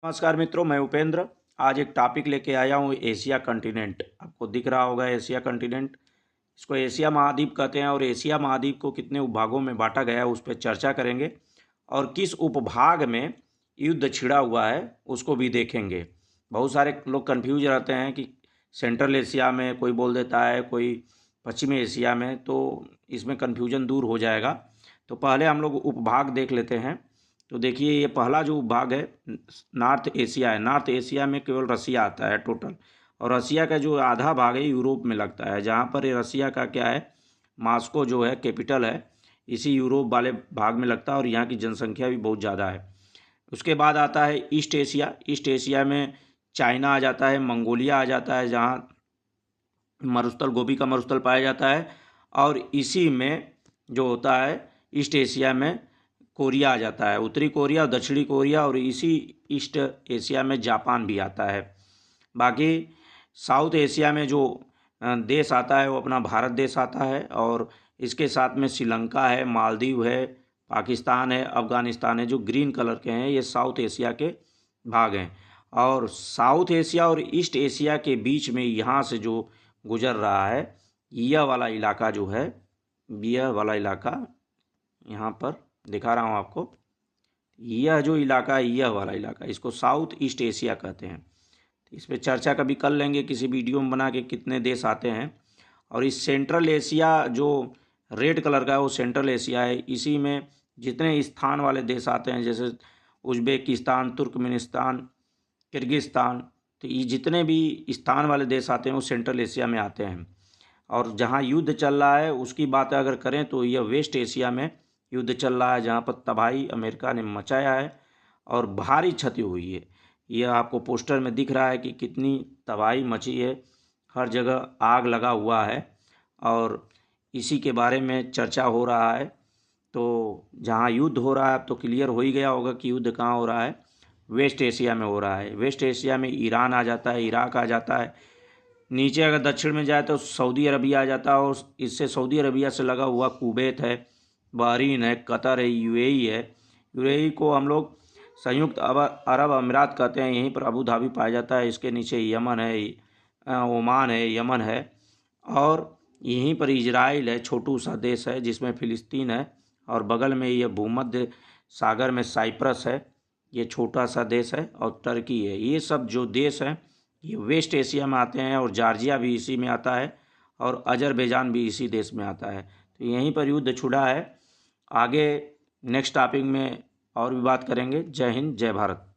नमस्कार मित्रों, मैं उपेंद्र। आज एक टॉपिक लेके आया हूँ एशिया कंटिनेंट। आपको दिख रहा होगा एशिया कंटिनेंट। इसको एशिया महाद्वीप कहते हैं और एशिया महाद्वीप को कितने उपभागों में बांटा गया है उस पर चर्चा करेंगे और किस उपभाग में युद्ध छिड़ा हुआ है उसको भी देखेंगे। बहुत सारे लोग कन्फ्यूज रहते हैं कि सेंट्रल एशिया में कोई बोल देता है, कोई पश्चिमी एशिया में, तो इसमें कन्फ्यूजन दूर हो जाएगा। तो पहले हम लोग उपभाग देख लेते हैं। तो देखिए, ये पहला जो भाग है नॉर्थ एशिया है। नॉर्थ एशिया में केवल रसिया आता है टोटल, और रसिया का जो आधा भाग है यूरोप में लगता है, जहाँ पर ये रसिया का क्या है, मॉस्को जो है कैपिटल है, इसी यूरोप वाले भाग में लगता है और यहाँ की जनसंख्या भी बहुत ज़्यादा है। उसके बाद आता है ईस्ट एशिया। ईस्ट एशिया में चाइना आ जाता है, मंगोलिया आ जाता है, जहाँ मरुस्थल, गोभी का मरुस्थल पाया जाता है। और इसी में जो होता है ईस्ट एशिया में कोरिया आ जाता है, उत्तरी कोरिया और दक्षिणी कोरिया, और इसी ईस्ट एशिया में जापान भी आता है। बाकी साउथ एशिया में जो देश आता है वो अपना भारत देश आता है, और इसके साथ में श्रीलंका है, मालदीव है, पाकिस्तान है, अफ़गानिस्तान है। जो ग्रीन कलर के हैं ये साउथ एशिया के भाग हैं। और साउथ एशिया और ईस्ट एशिया के बीच में यहाँ से जो गुजर रहा है, यह वाला इलाका जो है, यह वाला इलाका यहाँ पर दिखा रहा हूँ आपको, यह जो इलाका है, यह वाला इलाका, इसको साउथ ईस्ट एशिया कहते हैं। तो इस पर चर्चा कभी कर लेंगे किसी वीडियो में बना के, कितने देश आते हैं। और इस सेंट्रल एशिया जो रेड कलर का है वो सेंट्रल एशिया है। इसी में जितने स्थान वाले देश आते हैं, जैसे उज्बेकिस्तान, तुर्कमेनिस्तान, किर्गिस्तान, तो ये जितने भी स्थान वाले देश आते हैं वो सेंट्रल एशिया में आते हैं। और जहाँ युद्ध चल रहा है उसकी बात अगर करें तो यह वेस्ट एशिया में युद्ध चल रहा है, जहाँ पर तबाही अमेरिका ने मचाया है और भारी क्षति हुई है। यह आपको पोस्टर में दिख रहा है कि कितनी तबाही मची है, हर जगह आग लगा हुआ है, और इसी के बारे में चर्चा हो रहा है। तो जहाँ युद्ध हो रहा है, अब तो क्लियर हो ही गया होगा कि युद्ध कहाँ हो रहा है, वेस्ट एशिया में हो रहा है। वेस्ट एशिया में ईरान आ जाता है, इराक आ जाता है, नीचे अगर दक्षिण में जाए तो सऊदी अरबिया आ जाता है, और इससे सऊदी अरबिया से लगा हुआ कुवैत है, बहरीन है, कतर है, यूएई है। यूएई को हम लोग संयुक्त अरब अमीरात कहते हैं, यहीं पर अबू धाबी पाया जाता है। इसके नीचे यमन है, ओमान है, यमन है, और यहीं पर इजराइल है, छोटू सा देश है जिसमें फ़िलिस्तीन है, और बगल में ये भूमध्य सागर में साइप्रस है, ये छोटा सा देश है, और टर्की है। ये सब जो देश हैं ये वेस्ट एशिया में आते हैं, और जॉर्जिया भी इसी में आता है, और अजरबैजान भी इसी देश में आता है। तो यहीं पर युद्ध छुड़ा है। आगे नेक्स्ट टॉपिक में और भी बात करेंगे। जय हिंद, जय भारत।